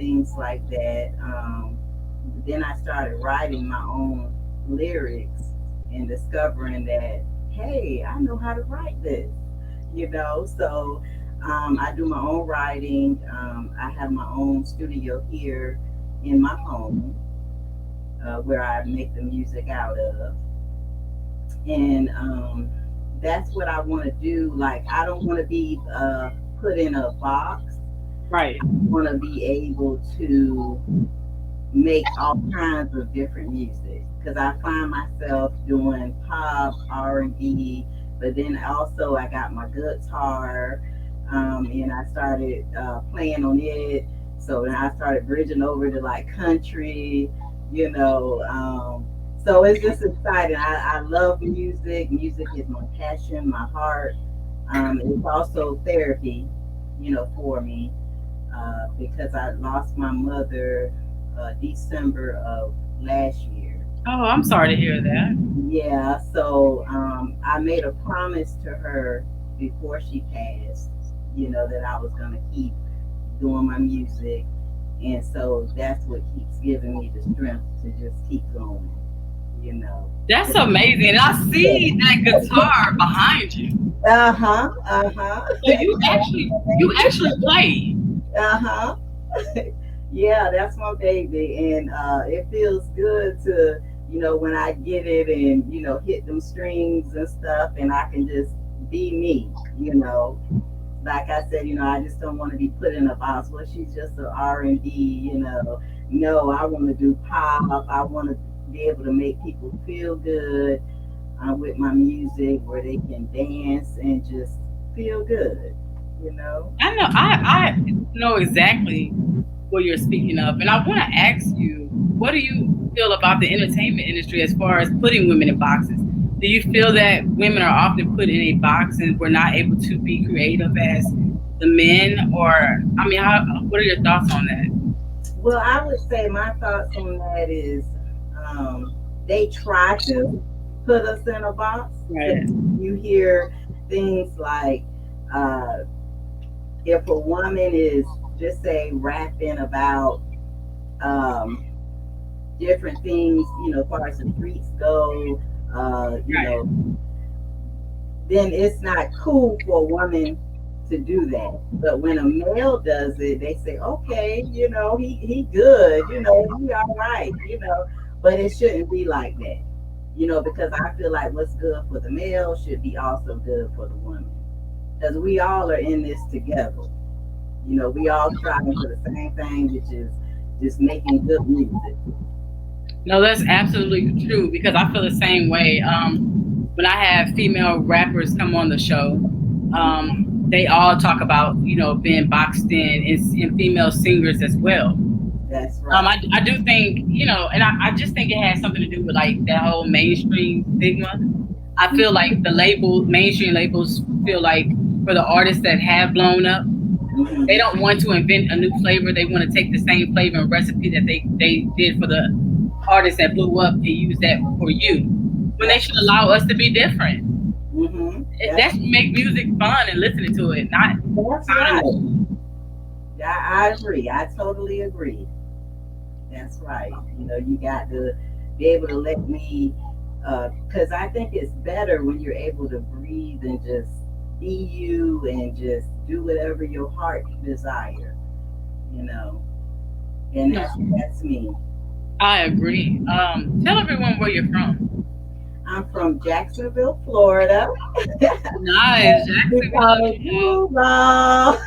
things like that. Then I started writing my own lyrics and discovering that, hey, I know how to write this, So I do my own writing. I have my own studio here in my home where I make the music out of. And that's what I want to do. Like, I don't want to be put in a box. Right. I want to be able to make all kinds of different music because I find myself doing pop, R&B, but then also I got my guitar, and I started playing on it. So then I started bridging over to like country, you know. So it's just exciting. I love music. Music is my passion, my heart. It's also therapy, for me because I lost my mother December of last year. Oh, I'm sorry to hear that. Yeah, so I made a promise to her before she passed, that I was going to keep doing my music. And so that's what keeps giving me the strength to just keep going, you know. That's amazing. I see that guitar behind you. Uh huh, uh huh. So you actually play. Uh huh. Yeah, that's my baby, and it feels good to, when I get it and hit them strings and stuff, and I can just be me, Like I said, I just don't want to be put in a box. Well, she's just an R&B. No, I want to do pop. I want to be able to make people feel good with my music, where they can dance and just feel good, you know. I know. I know exactly what you're speaking of, and I want to ask you, what do you feel about the entertainment industry as far as putting women in boxes? Do you feel that women are often put in a box and we're not able to be creative as the men? Or, I mean, what are your thoughts on that? Well, I would say my thoughts on that is they try to put us in a box. Right. You hear things like if a woman is, just say, rapping about um, different things, as far as the streets go, Right. then it's not cool for a woman to do that. But when a male does it, they say, okay, he good, he all right, But it shouldn't be like that, because I feel like what's good for the male should be also good for the woman, because we all are in this together. We all striving for the same thing, which is just making good music. No, that's absolutely true because I feel the same way. When I have female rappers come on the show, they all talk about being boxed in, and female singers as well. That's right. I do think and I just think it has something to do with like that whole mainstream stigma. I feel like the mainstream labels feel like for the artists that have blown up, they Mhm. don't want to invent a new flavor. They want to take the same flavor and recipe that they did for the artists that blew up and use that for you. When they That's should allow us to be different. that's That's what make music fun and listening to it, not that's sounding. right. I agree. I totally agree. That's right. You got to be able to let me, because I think it's better when you're able to breathe and just be you and just do whatever your heart desire, you know. And that's me. I agree. Tell everyone where you're from. I'm from Jacksonville, Florida. Nice, We call it Jacksonville. Duval.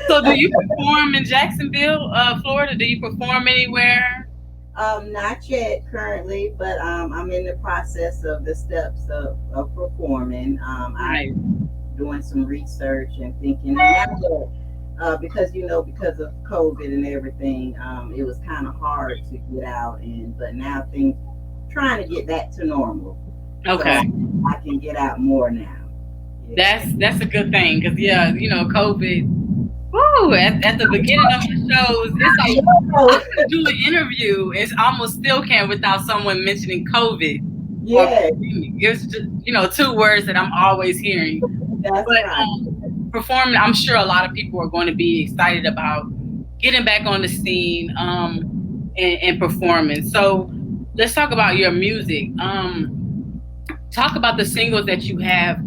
So, do you perform in Jacksonville, Florida? Do you perform anywhere? Not yet currently, but I'm in the process of the steps of performing. Nice. I'm doing some research and thinking, and now that, because of COVID and everything, it was kind of hard to get out, but now things trying to get back to normal, so Okay. I can get out more now. Yeah. That's a good thing because yeah, COVID. Woo! At the beginning of the shows, it's like I Oh, could do an interview. It's almost still can't without someone mentioning COVID or yeah, pandemic. It's just two words that I'm always hearing. that's But right. performing. I'm sure a lot of people are going to be excited about getting back on the scene and performing. So let's talk about your music. Talk about the singles that you have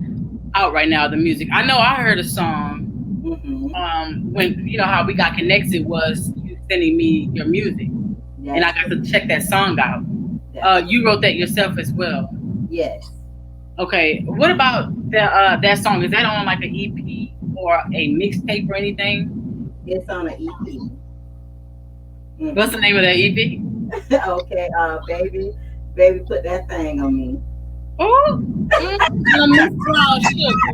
out right now, the music. I know I heard a song when, you know, how we got connected was you sending me your music. Yes. And I got to check that song out. You wrote that yourself as well. Yes. Okay. What about that song? Is that on like an EP or a mixtape or anything? It's on an EP. What's the name of that EP? Okay, baby, put that thing on me. Oh, MzzBrownSugar.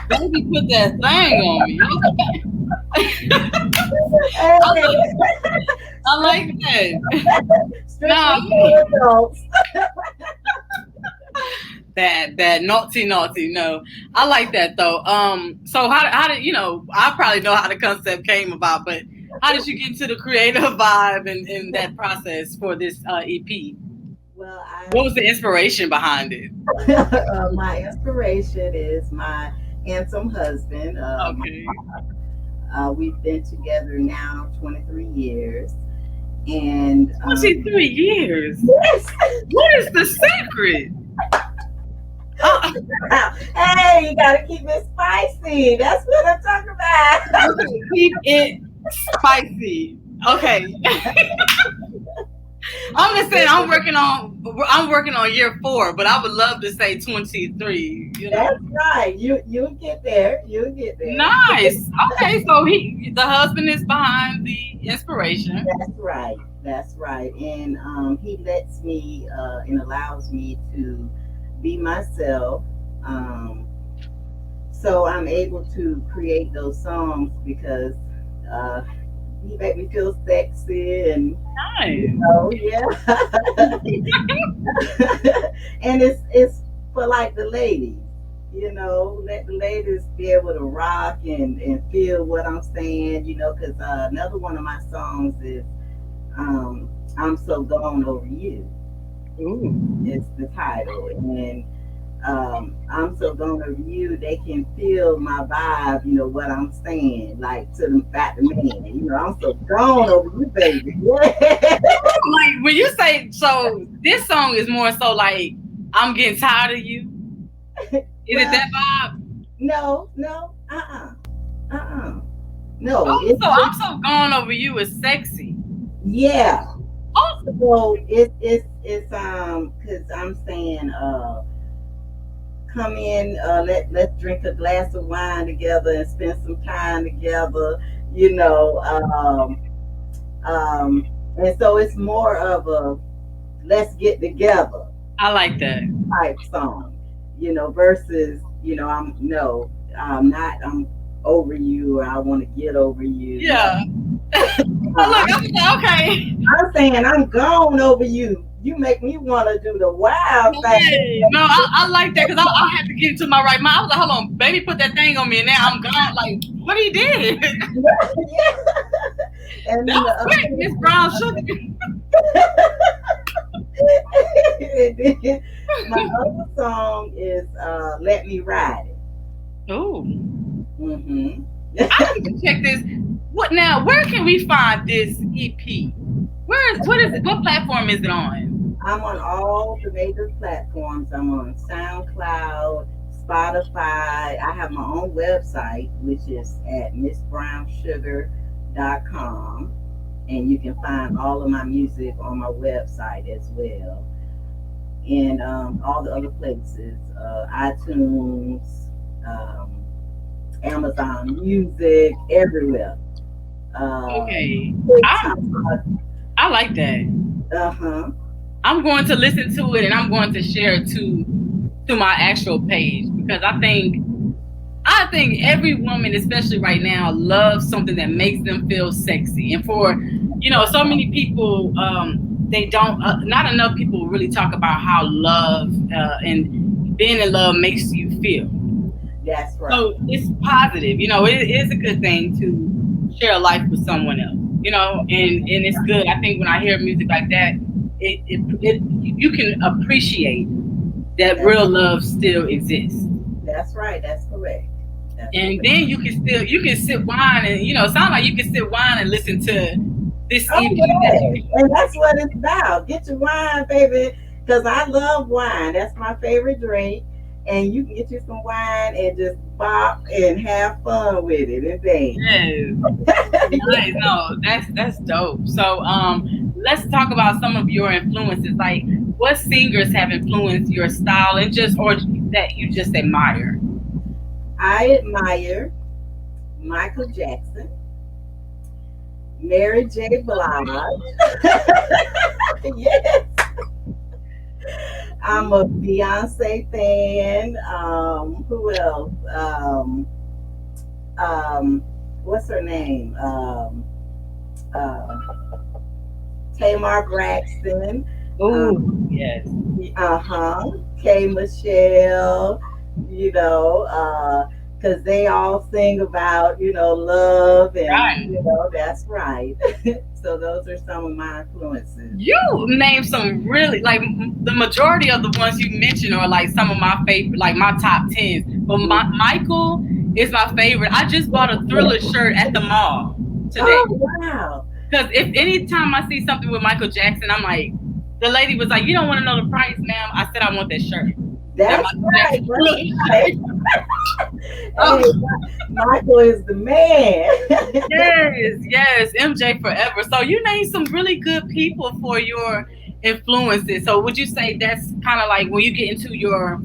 Baby, put that thing on me. I like that. That naughty. No, I like that though. So how did, you know? I probably know how the concept came about, but how did you get into the creative vibe and that process for this EP? Well, what was the inspiration behind it? My inspiration is my handsome husband. Okay. We've been together now 23 years. And 23 years? Yes. What is the secret? Hey, you gotta keep it spicy. That's what I'm talking about. Keep it spicy. Okay. I'm just saying I'm working on year 4, but I would love to say 23. You know? That's right. You'll get there. Nice. Okay, so the husband is behind the inspiration. That's right. And he lets me and allows me to be myself. So I'm able to create those songs because he made me feel sexy and nice. You know, yeah. And it's for like the ladies, you know, let the ladies be able to rock and feel what I'm saying, you know, because another one of my songs is I'm So Gone Over You. Ooh. It's the title. And I'm so gone over you, they can feel my vibe, you know, what I'm saying, like to the back the man, you know, I'm so gone over you, baby. Like when you say, so this song is more so like, I'm getting tired of you. Is it that vibe? No. No. Oh, so I'm so gone over you is sexy. Yeah. Oh. So it's because I'm saying come in, let's drink a glass of wine together and spend some time together, you know. And so it's more of a let's get together. I like that type song, you know, versus, you know, I'm over you or I want to get over you. Yeah. Okay. I'm saying I'm gone over you. You make me want to do the wild thing. No, I like that because I had to get into my right mind. I was like, hold on, baby, put that thing on me, and now I'm gone. Like, what he did? Yeah. And that was quick, MzzBrownSugar. My other song is "Let Me Ride It." Oh. I need to check this. What now? Where can we find this EP? What platform is it on? I'm on all the major platforms. I'm on SoundCloud, Spotify. I have my own website, which is at MzzBrownSugar.com. And you can find all of my music on my website as well. And all the other places, iTunes, Amazon Music, everywhere. Okay. I like that. I'm going to listen to it and I'm going to share it to my actual page because I think every woman, especially right now, loves something that makes them feel sexy. And for, you know, so many people, they don't, not enough people really talk about how love and being in love makes you feel. That's right. So it's positive, you know, it is a good thing to share a life with someone else, you know, and it's good. I think when I hear music like that, you can appreciate that real love still exists. That's right. That's correct. And then you can sip wine and sound like you can sip wine and listen to this Oh EP that yes, you and that's what it's about. Get your wine, baby, because I love wine. That's my favorite drink. And you can get you some wine and just bop and have fun with it and Yes. dance. Nice. No, that's dope. So let's talk about some of your influences. Like what singers have influenced your style and just or that you just admire? I admire Michael Jackson, Mary J. Blige. Yes, I'm a Beyonce fan. Who else? Um, what's her name? Uh, Tamar Braxton. Oh, Um, yes. uh-huh. K Michelle, because they all sing about, love and, Right. that's right. So those are some of my influences. You name some really like the majority of the ones you mentioned are like some of my favorite, like my top tens. But Michael is my favorite. I just bought a Thriller shirt at the mall today. Oh, wow. Because if anytime I see something with Michael Jackson, I'm like, the lady was like, "You don't want to know the price, ma'am." I said, "I want that shirt." That That's Michael right. Jackson That's Thriller right. shirt. Hey, Oh, Michael is the man. yes, yes, MJ forever. So you named some really good people for your influences. So would you say that's kind of like when you get into your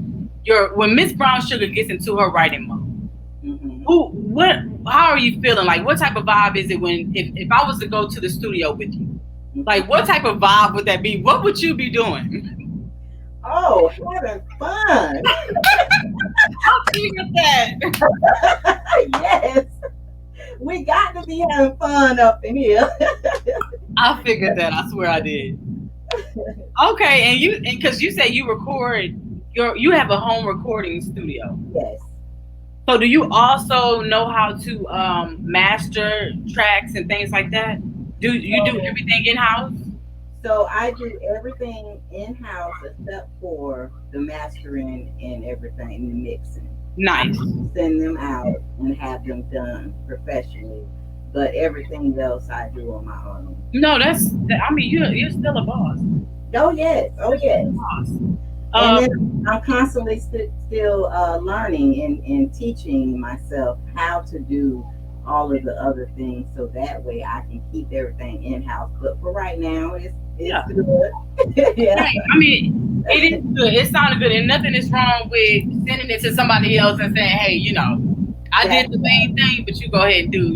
when Miss Brown Sugar gets into her writing mode? Mhm. Who what how are you feeling? Like what type of vibe is it when if I was to go to the studio with you? Like what type of vibe would that be? What would you be doing? Oh, having fun. I figured that. Yes. We got to be having fun up in here. I figured that. I swear I did. Okay, and because you say you record you have a home recording studio. Yes. So do you also know how to master tracks and things like that? Do you do So, everything in house? so I do everything in house except for the mastering and everything, the mixing. I Nice. send them out and have them done professionally, but everything else I do on my own. No, I mean you're still a boss. Oh yes, oh You're still yes. a boss. And then Um, I'm constantly still learning and teaching myself how to do all of the other things, so that way I can keep everything in house. But for right now, it's yeah. good. Yeah, Right. I mean, it is good. It sounded good, and nothing is wrong with sending it to somebody else and saying, "Hey, I that's did the main thing, but you go ahead and do."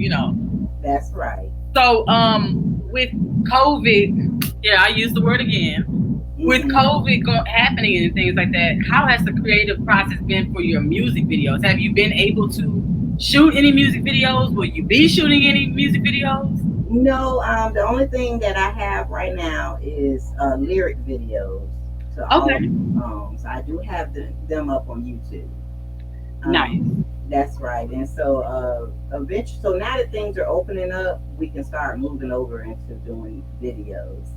that's right. So, with COVID, yeah, I use the word again. With Hmm. COVID happening and things like that, how has the creative process been for your music videos? Have you been able to shoot any music videos? Will you be shooting any music videos? No, the only thing that I have right now is lyric videos to all of Okay, the songs. I do have them up on YouTube. nice. That's right. And so eventually, so now that things are opening up, we can start moving over into doing videos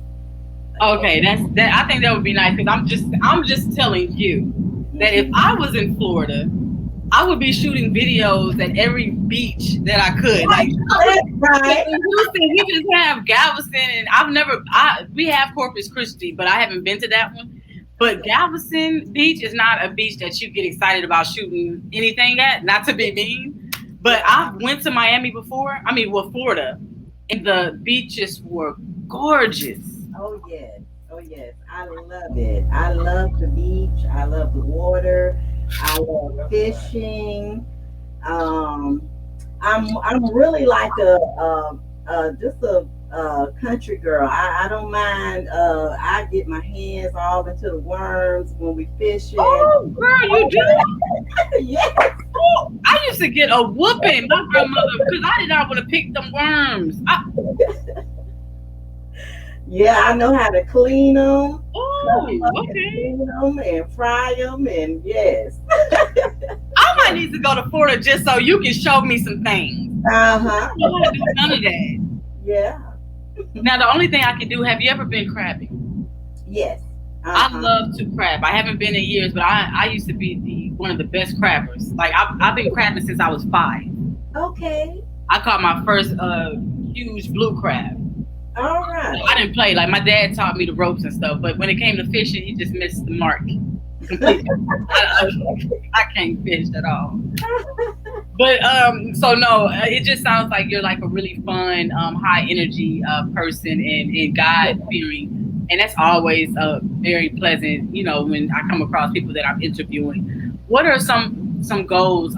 Okay, again. that. I think that would be nice because I'm just telling you that if Mhm. I was in Florida, I would be shooting videos at every beach that I could. Like I would, That's because right. in Houston, we just have Galveston, and we have Corpus Christi, but I haven't been to that one. But Galveston Beach is not a beach that you get excited about shooting anything at. Not to be mean, but I went to Miami before. I mean, well, Florida, and the beaches were gorgeous. Oh yes. Oh yes. I love it. I love the beach. I love the water. I love fishing. Um, I'm really like just a country girl. I don't mind. I get my hands all into the worms when we fishing. Oh, girl, you do? Yes. Oh, I used to get a whooping, my grandmother, because I did not want to pick them worms. Yeah, I know how to clean them, cut them Oh, up and okay. clean them and fry them, and yes. I might need to go to Florida just so you can show me some things. Uh I huh. don't know how to do none of that. Yeah. Now, the only thing I can do, have you ever been crabbing? Yes, I Uh-huh. love to crap. I haven't been in years, but I used to be one of the best crappers. Like I've been crapping since I was 5. Okay. I caught my first huge blue crab. All right. I didn't play. Like my dad taught me the ropes and stuff, but when it came to fishing, he just missed the mark completely. I can't fish at all. But so no, it just sounds like you're like a really fun, high energy person and God fearing, and that's always very pleasant. You know, when I come across people that I'm interviewing, what are some goals,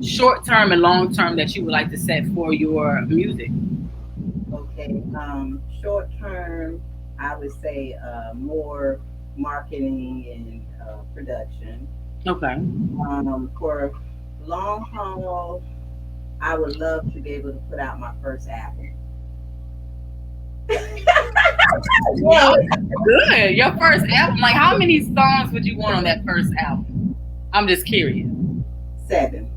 short term and long term, that you would like to set for your music? Okay. Short term, I would say more marketing and production. Okay. For long haul, I would love to be able to put out my first album. Yo, Yeah, good. Your first album. Like, how many songs would you want on that first album? I'm just curious. 7.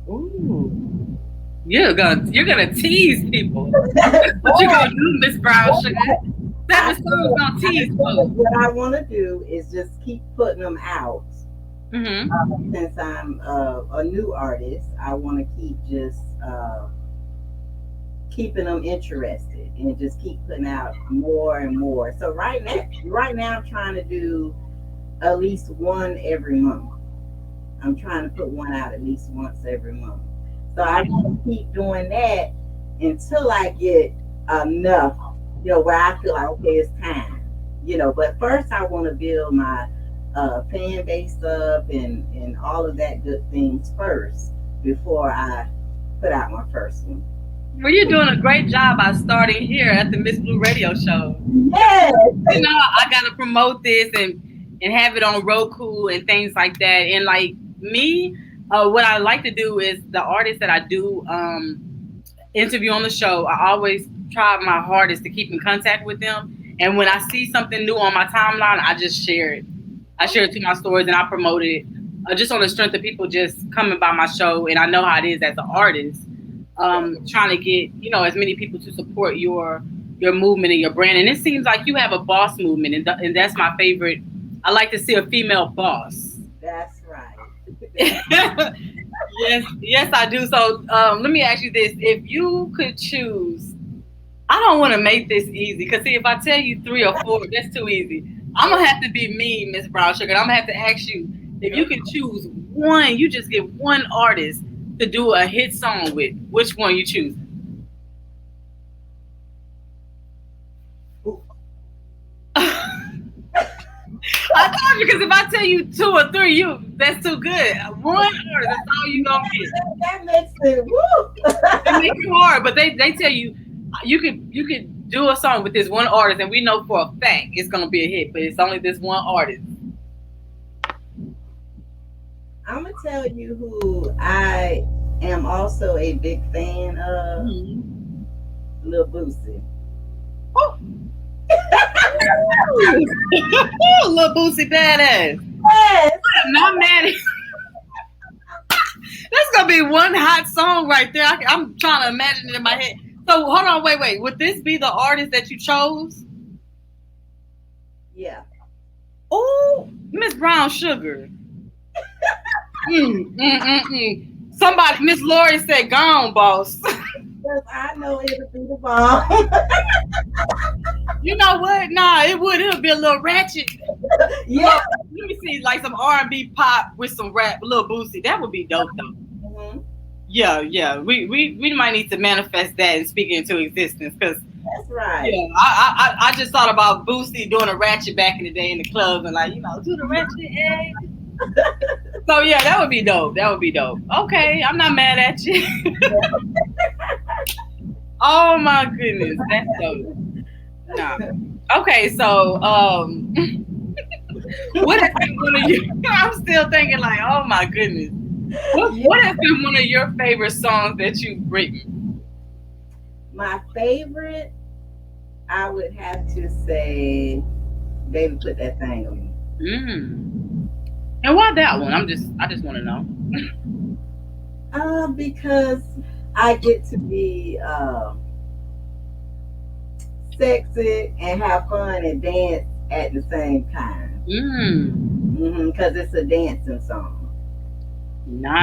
Ooh. You're gonna tease people. What you gonna do, Miss Brown Sugar? I 7 songs gonna tease folks. what I want to do is just keep putting them out. Mm-hmm. Since I'm a new artist, I want to keep just keeping them interested and just keep putting out more and more. So right now, I'm trying to do at least one every month. I'm trying to put one out at least once every month. So I want to keep doing that until I get enough, where I feel like okay, it's time. But first I want to build my fan base up and all of that good things first before I put out my first one. Well, you're doing a great job by starting here at the Miss Blue Radio Show. Yes. You know, I gotta promote this and have it on Roku and things like that. And like me, what I like to do is the artists that I do interview on the show, I always try my hardest to keep in contact with them. And when I see something new on my timeline, I just share it. I share it to my stories and I promote it just on the strength of people just coming by my show. And I know how it is as an artist, trying to get as many people to support your movement and your brand. And it seems like you have a boss movement, and that's my favorite. I like to see a female boss. That's right. Yes, yes, I do. So let me ask you this: if you could choose, I don't want to make this easy because see, if I tell you 3 or 4, that's too easy. I'm gonna have to be mean, Miss Brown Sugar. I'm gonna have to ask you if you can choose one. You just get one artist to do a hit song with. Which one you choose? I told you because if I tell you 2 or 3, that's too good. One artist, that's all you gonna get. That makes it woo. It makes it hard, but they tell you you could do a song with this one artist, and we know for a fact it's gonna be a hit, but it's only this one artist. I'm gonna tell you who I am also a big fan of. Mm-hmm. Lil Boosie. Oh. Little Boosie badass. Yes. I'm not mad at That's gonna be one hot song right there. I'm trying to imagine it in my head. So hold on, wait. Would this be the artist that you chose? Yeah. Oh, Miss Brown Sugar. Somebody, Miss Lori said, "Gone, boss." Because I know it'll be the bomb. You know what? Nah, it would. It'll be a little ratchet. Yeah. Let me see, like some R&B pop with some rap, little Boosie. That would be dope, though. Mm-hmm. Yeah. We might need to manifest that and speak it into existence because That's right. yeah, I just thought about Boosie doing a ratchet back in the day in the clubs and like do the ratchet. Eh? So yeah, that would be dope. That would be dope. Okay, I'm not mad at you. Oh my goodness, that's dope. Nah. Okay, so what has been one of your? I'm still thinking like, oh my goodness, what has been one of your favorite songs that you've written? My favorite, I would have to say, "Baby, Put That Thing on Me." And why that one? I just want to know. Because I get to be sexy and have fun and dance at the same time. Mm. Because it's a dancing song. Nice.